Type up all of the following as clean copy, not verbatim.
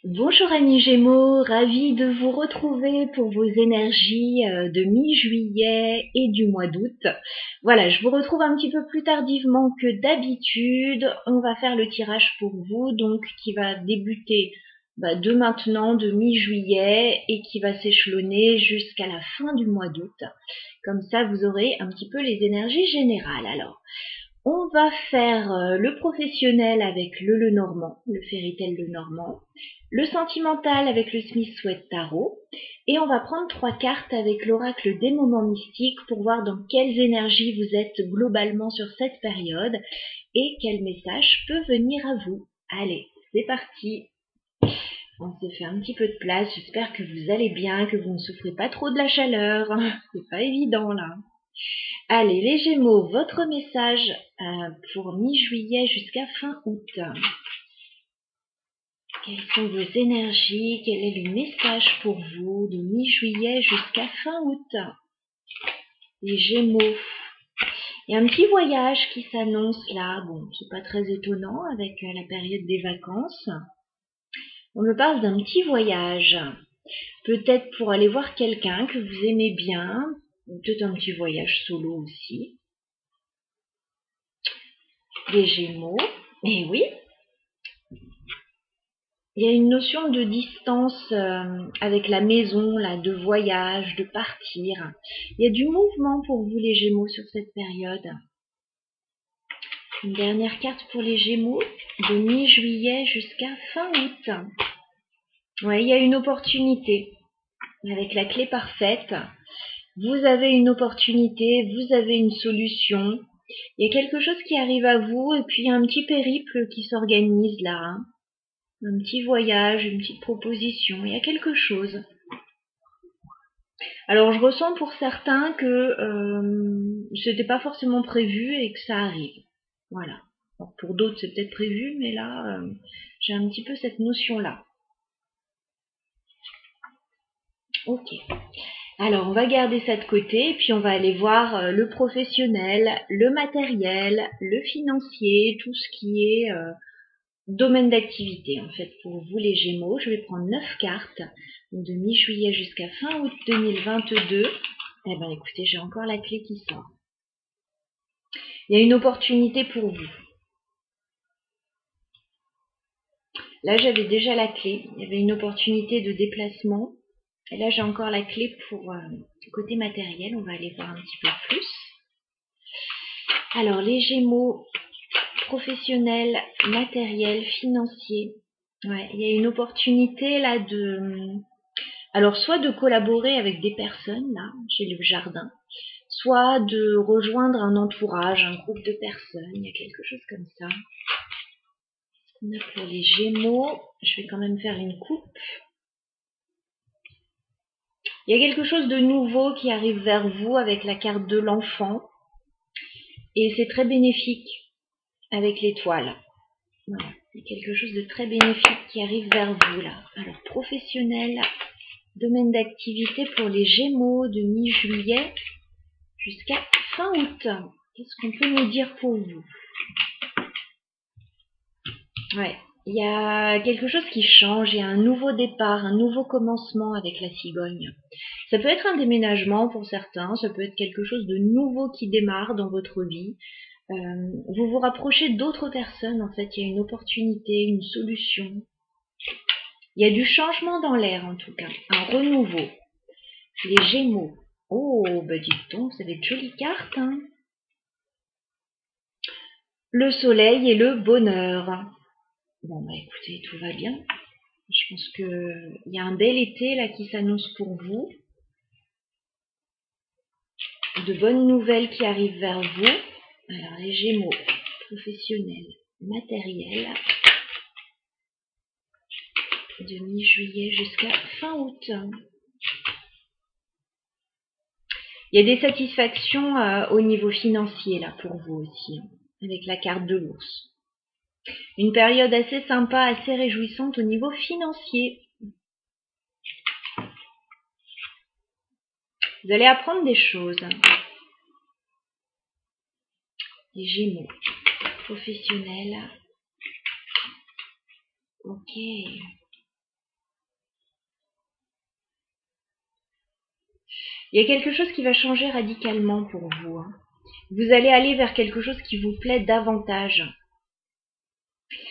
Bonjour amis Gémeaux, ravie de vous retrouver pour vos énergies de mi-juillet et du mois d'août. Voilà, je vous retrouve un petit peu plus tardivement que d'habitude. On va faire le tirage pour vous, donc qui va débuter de maintenant, de mi-juillet, et qui va s'échelonner jusqu'à la fin du mois d'août. Comme ça, vous aurez un petit peu les énergies générales. Alors, on va faire le professionnel avec le Lenormand, le Fairytale Lenormand, le sentimental avec le Smith Sweat Tarot, et on va prendre 3 cartes avec l'oracle des moments mystiques pour voir dans quelles énergies vous êtes globalement sur cette période et quel message peut venir à vous. Allez, c'est parti. On se fait un petit peu de place, j'espère que vous allez bien, que vous ne souffrez pas trop de la chaleur, c'est pas évident là. Allez, les Gémeaux, votre message pour mi-juillet jusqu'à fin août. Quelles sont vos énergies? Quel est le message pour vous de mi-juillet jusqu'à fin août? Les Gémeaux. Il y a un petit voyage qui s'annonce là. Bon, c'est pas très étonnant avec la période des vacances. On me parle d'un petit voyage. Peut-être pour aller voir quelqu'un que vous aimez bien. Peut-être un petit voyage solo aussi. Les Gémeaux. Eh oui. Il y a une notion de distance avec la maison, là, de voyage, de partir. Il y a du mouvement pour vous les Gémeaux sur cette période. Une dernière carte pour les Gémeaux, de mi-juillet jusqu'à fin août. Ouais, il y a une opportunité avec la clé parfaite. Vous avez une opportunité, vous avez une solution. Il y a quelque chose qui arrive à vous et puis il y a un petit périple qui s'organise là. Hein. Un petit voyage, une petite proposition, il y a quelque chose. Alors je ressens pour certains que c'était pas forcément prévu et que ça arrive. Voilà. Alors, pour d'autres c'est peut-être prévu, mais là j'ai un petit peu cette notion-là. Ok. Alors on va garder ça de côté et puis on va aller voir le professionnel, le matériel, le financier, tout ce qui est domaine d'activité en fait pour vous les Gémeaux. Je vais prendre 9 cartes de mi-juillet jusqu'à fin août 2022. Eh ben écoutez, j'ai encore la clé qui sort. Il y a une opportunité pour vous. Là j'avais déjà la clé, il y avait une opportunité de déplacement. Et là j'ai encore la clé pour côté matériel, on va aller voir un petit peu plus. Alors les Gémeaux, professionnel, matériel, financier. Ouais, il y a une opportunité là de... Alors, soit de collaborer avec des personnes, là, chez le jardin, soit de rejoindre un entourage, un groupe de personnes, il y a quelque chose comme ça. Qu'est-ce qu'on a pour les Gémeaux? Je vais quand même faire une coupe. Il y a quelque chose de nouveau qui arrive vers vous avec la carte de l'enfant. Et c'est très bénéfique avec l'étoile. Voilà, il y a quelque chose de très bénéfique qui arrive vers vous, là. Alors, professionnel, domaine d'activité pour les Gémeaux de mi-juillet jusqu'à fin août. Qu'est-ce qu'on peut nous dire pour vous? Ouais, il y a quelque chose qui change, il y a un nouveau départ, un nouveau commencement avec la cigogne. Ça peut être un déménagement pour certains, ça peut être quelque chose de nouveau qui démarre dans votre vie. Vous vous rapprochez d'autres personnes, en fait, il y a une opportunité, une solution. Il y a du changement dans l'air, en tout cas, un renouveau. Les Gémeaux. Oh, bah dites donc, ça va être jolie carte, hein. Le soleil et le bonheur. Bon, bah écoutez, tout va bien. Je pense qu'il y a un bel été là qui s'annonce pour vous. De bonnes nouvelles qui arrivent vers vous. Alors, les Gémeaux, professionnels, matériel, de mi-juillet jusqu'à fin août. Il y a des satisfactions au niveau financier là pour vous aussi, avec la carte de l'ours. Une période assez sympa, assez réjouissante au niveau financier. Vous allez apprendre des choses. Les Gémeaux, professionnels. Ok. Il y a quelque chose qui va changer radicalement pour vous, hein. Vous allez aller vers quelque chose qui vous plaît davantage.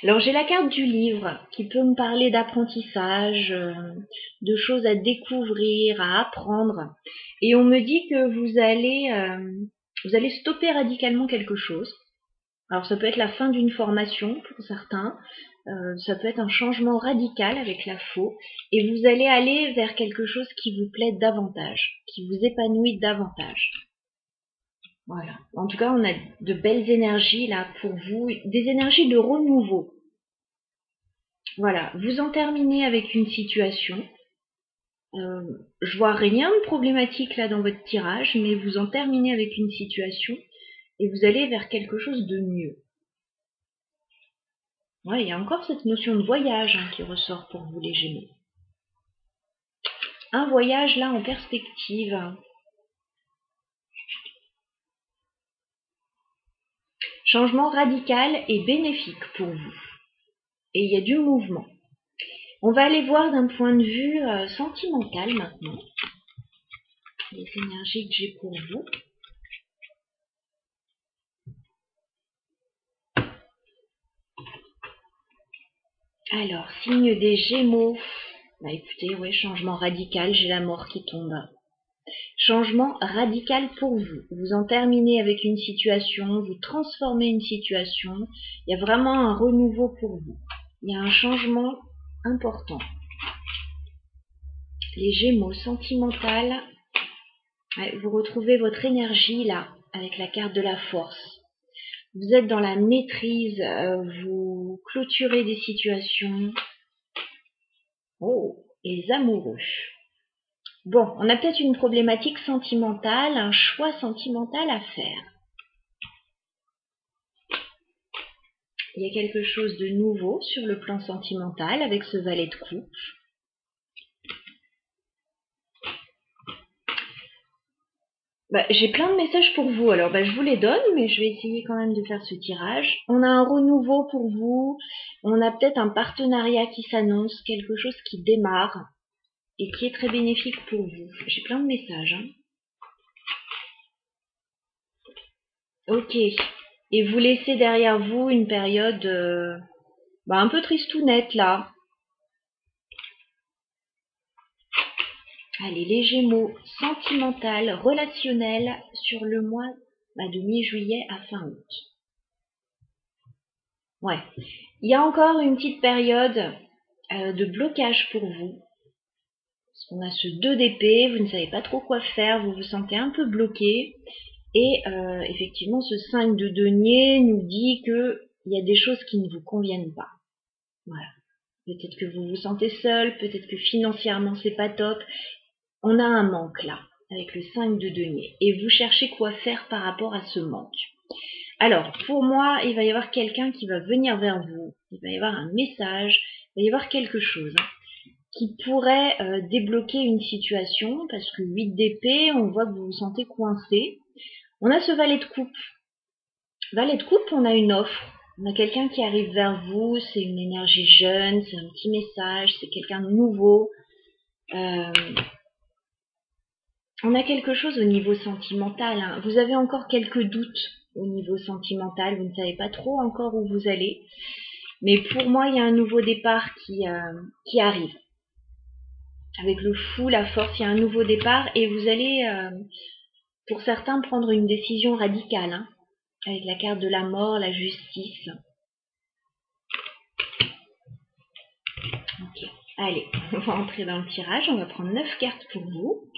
Alors j'ai la carte du livre qui peut me parler d'apprentissage, de choses à découvrir, à apprendre. Et on me dit que vous allez stopper radicalement quelque chose. Alors ça peut être la fin d'une formation pour certains, ça peut être un changement radical avec la faux, et vous allez aller vers quelque chose qui vous plaît davantage, qui vous épanouit davantage. Voilà. En tout cas, on a de belles énergies là pour vous, des énergies de renouveau. Voilà, vous en terminez avec une situation. Je vois rien de problématique là dans votre tirage, mais vous en terminez avec une situation et vous allez vers quelque chose de mieux. Ouais, il y a encore cette notion de voyage hein, qui ressort pour vous les Gémeaux. Un voyage là en perspective. Changement radical et bénéfique pour vous. Et il y a du mouvement. On va aller voir d'un point de vue sentimental maintenant. Les énergies que j'ai pour vous. Alors, signe des Gémeaux. Bah écoutez, ouais, changement radical, j'ai la mort qui tombe. Changement radical pour vous. Vous en terminez avec une situation, vous transformez une situation. Il y a vraiment un renouveau pour vous. Il y a un changement important. Les Gémeaux sentimental. Ouais, vous retrouvez votre énergie là, avec la carte de la force. Vous êtes dans la maîtrise, vous clôturez des situations. Oh, les amoureux. Bon, on a peut-être une problématique sentimentale, un choix sentimental à faire. Il y a quelque chose de nouveau sur le plan sentimental avec ce valet de coupe. J'ai plein de messages pour vous, alors je vous les donne, mais je vais essayer quand même de faire ce tirage. On a un renouveau pour vous, on a peut-être un partenariat qui s'annonce, quelque chose qui démarre et qui est très bénéfique pour vous. J'ai plein de messages. Hein. Ok, et vous laissez derrière vous une période un peu tristounette là. Allez, les Gémeaux, sentimental, relationnel, sur le mois de mi-juillet à fin août. Ouais, il y a encore une petite période de blocage pour vous. Parce qu'on a ce 2 d'épée, vous ne savez pas trop quoi faire, vous vous sentez un peu bloqué. Et effectivement, ce 5 de denier nous dit qu'il y a des choses qui ne vous conviennent pas. Voilà. Peut-être que vous vous sentez seul, peut-être que financièrement c'est pas top. On a un manque là, avec le 5 de denier. Et vous cherchez quoi faire par rapport à ce manque. Alors, pour moi, il va y avoir quelqu'un qui va venir vers vous. Il va y avoir un message, il va y avoir quelque chose qui pourrait débloquer une situation. Parce que 8 d'épée, on voit que vous vous sentez coincé. On a ce valet de coupe. Valet de coupe, on a une offre. On a quelqu'un qui arrive vers vous, c'est une énergie jeune, c'est un petit message, c'est quelqu'un de nouveau. On a quelque chose au niveau sentimental. Hein. Vous avez encore quelques doutes au niveau sentimental. Vous ne savez pas trop encore où vous allez. Mais pour moi, il y a un nouveau départ qui arrive. Avec le fou, la force, il y a un nouveau départ. Et vous allez, pour certains, prendre une décision radicale. Hein, avec la carte de la mort, la justice. Ok, allez, on va entrer dans le tirage. On va prendre 9 cartes pour vous.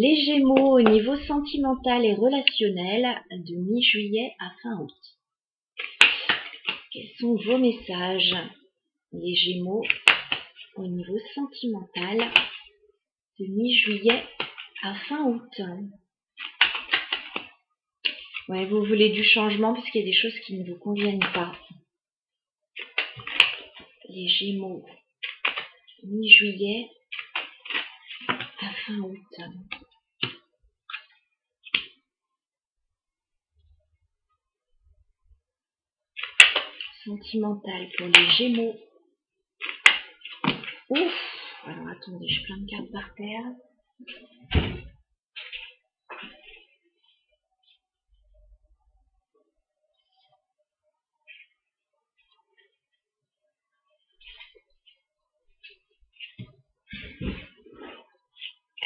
Les Gémeaux au niveau sentimental et relationnel de mi-juillet à fin août. Quels sont vos messages, les Gémeaux, au niveau sentimental de mi-juillet à fin août? Ouais, vous voulez du changement parce qu'il y a des choses qui ne vous conviennent pas. Les Gémeaux, mi-juillet à fin août. Sentimental pour les Gémeaux. Ouf! Alors attendez, j'ai plein de cartes par terre.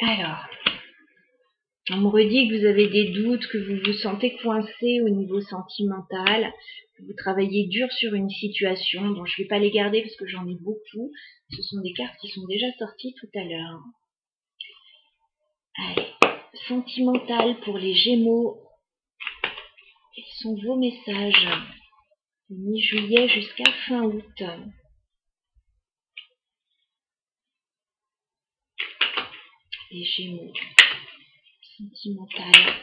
Alors, on me redit que vous avez des doutes, que vous vous sentez coincé au niveau sentimental, que vous travaillez dur sur une situation. Bon, je ne vais pas les garder parce que j'en ai beaucoup. Ce sont des cartes qui sont déjà sorties tout à l'heure. Allez, sentimental pour les Gémeaux. Quels sont vos messages de mi-juillet jusqu'à fin août? Les Gémeaux. Sentimental.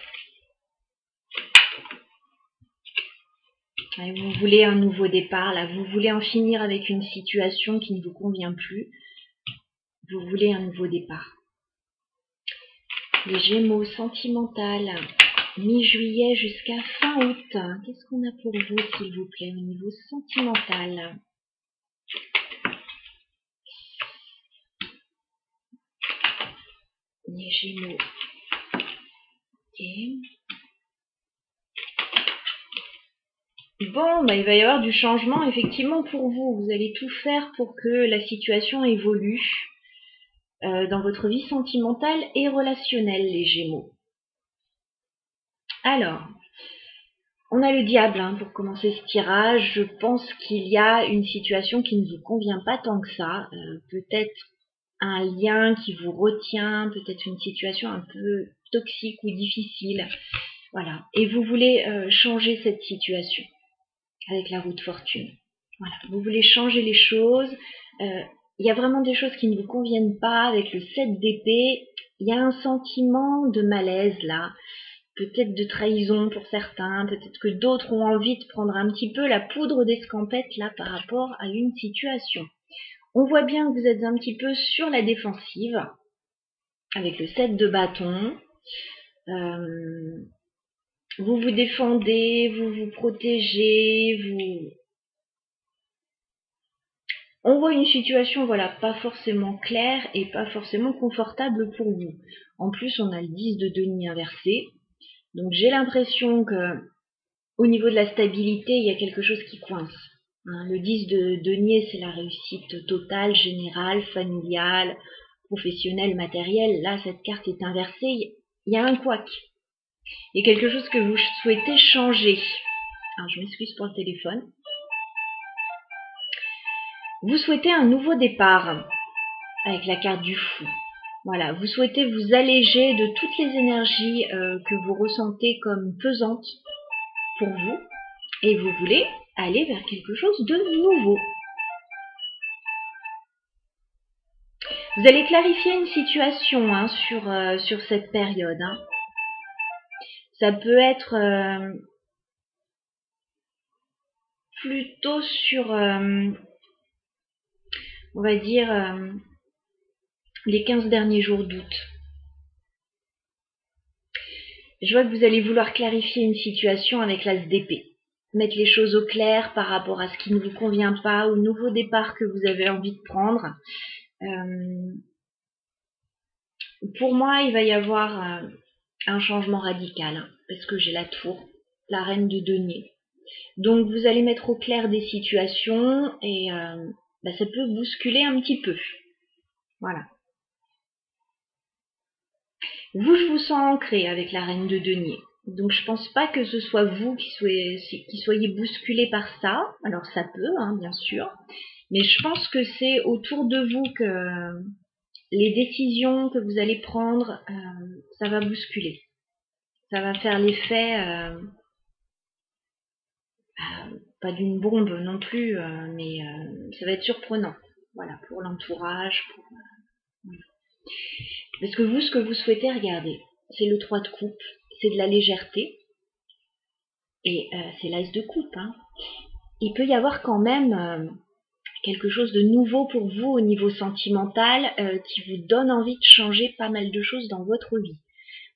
Et vous voulez un nouveau départ, là. Vous voulez en finir avec une situation qui ne vous convient plus. Vous voulez un nouveau départ. Les Gémeaux, sentimental. Mi-juillet jusqu'à fin août. Qu'est-ce qu'on a pour vous, s'il vous plaît, au niveau sentimental? Les Gémeaux. Ok. Bon, bah, il va y avoir du changement, effectivement, pour vous. Vous allez tout faire pour que la situation évolue dans votre vie sentimentale et relationnelle, les Gémeaux. Alors, on a le diable pour commencer ce tirage. Je pense qu'il y a une situation qui ne vous convient pas tant que ça. Peut-être un lien qui vous retient, peut-être une situation un peu toxique ou difficile. Voilà. Et vous voulez changer cette situation avec la roue de fortune. Voilà. Vous voulez changer les choses. Il y a vraiment des choses qui ne vous conviennent pas avec le 7 d'épée. Il y a un sentiment de malaise là. Peut-être de trahison pour certains, peut-être que d'autres ont envie de prendre un petit peu la poudre d'escampette là par rapport à une situation. On voit bien que vous êtes un petit peu sur la défensive avec le 7 de bâton. Vous vous défendez, vous vous protégez, On voit une situation, voilà, pas forcément claire et pas forcément confortable pour vous. En plus, on a le 10 de denier inversé. Donc j'ai l'impression que au niveau de la stabilité, il y a quelque chose qui coince. Le 10 de denier, c'est la réussite totale, générale, familiale, professionnelle, matérielle. Là, cette carte est inversée. Il y a un couac. Il y a quelque chose que vous souhaitez changer. Alors, je m'excuse pour le téléphone. Vous souhaitez un nouveau départ avec la carte du fou. Voilà, vous souhaitez vous alléger de toutes les énergies que vous ressentez comme pesantes pour vous. Et vous voulez aller vers quelque chose de nouveau. Vous allez clarifier une situation sur cette période. Ça peut être plutôt sur, on va dire, les 15 derniers jours d'août. Je vois que vous allez vouloir clarifier une situation avec l'as d'épée. Mettre les choses au clair par rapport à ce qui ne vous convient pas, au nouveau départ que vous avez envie de prendre. Pour moi, il va y avoir un changement radical, parce que j'ai la tour, la reine de denier. Donc vous allez mettre au clair des situations et ça peut bousculer un petit peu. Voilà. Vous, je vous sens ancré avec la reine de denier. Donc je pense pas que ce soit vous qui soyez bousculé par ça. Alors ça peut, bien sûr. Mais je pense que c'est autour de vous que les décisions que vous allez prendre, ça va bousculer. Ça va faire l'effet, pas d'une bombe non plus, mais ça va être surprenant. Voilà, pour l'entourage. Voilà. Parce que vous, ce que vous souhaitez regarder, c'est le 3 de coupe, c'est de la légèreté, et c'est l'as de coupe. Il peut y avoir quand même quelque chose de nouveau pour vous au niveau sentimental qui vous donne envie de changer pas mal de choses dans votre vie.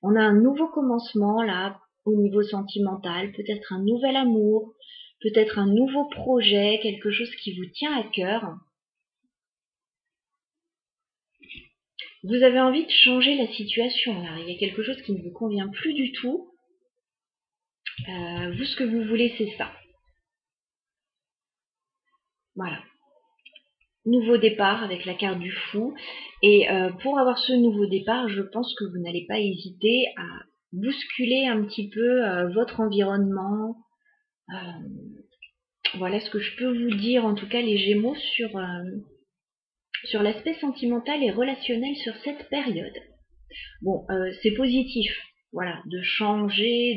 On a un nouveau commencement là au niveau sentimental, peut-être un nouvel amour, peut-être un nouveau projet, quelque chose qui vous tient à cœur. Vous avez envie de changer la situation là, il y a quelque chose qui ne vous convient plus du tout. Vous, ce que vous voulez, c'est ça. Voilà. nouveau départ avec la carte du fou. Et pour avoir ce nouveau départ, je pense que vous n'allez pas hésiter à bousculer un petit peu votre environnement. Voilà ce que je peux vous dire, en tout cas les Gémeaux, sur l'aspect sentimental et relationnel sur cette période. Bon, c'est positif, voilà, de changer,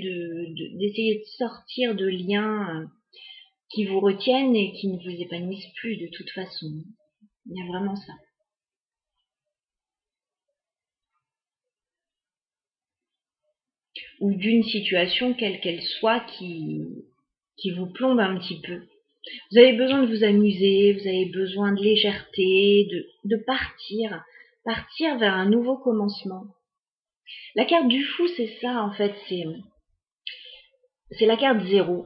d'essayer de sortir de liens qui vous retiennent et qui ne vous épanouissent plus de toute façon. Il y a vraiment ça. Ou d'une situation, quelle qu'elle soit, qui vous plombe un petit peu. Vous avez besoin de vous amuser, vous avez besoin de légèreté, de partir vers un nouveau commencement. La carte du fou, c'est ça en fait, c'est la carte 0.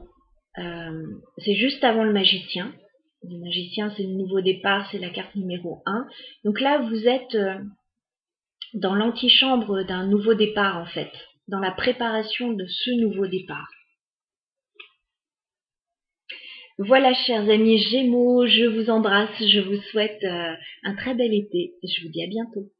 C'est juste avant le magicien. Le magicien, c'est le nouveau départ, c'est la carte numéro 1. Donc là, vous êtes dans l'antichambre d'un nouveau départ en fait, dans la préparation de ce nouveau départ. Voilà, chers amis Gémeaux, je vous embrasse, je vous souhaite un très bel été. Je vous dis à bientôt.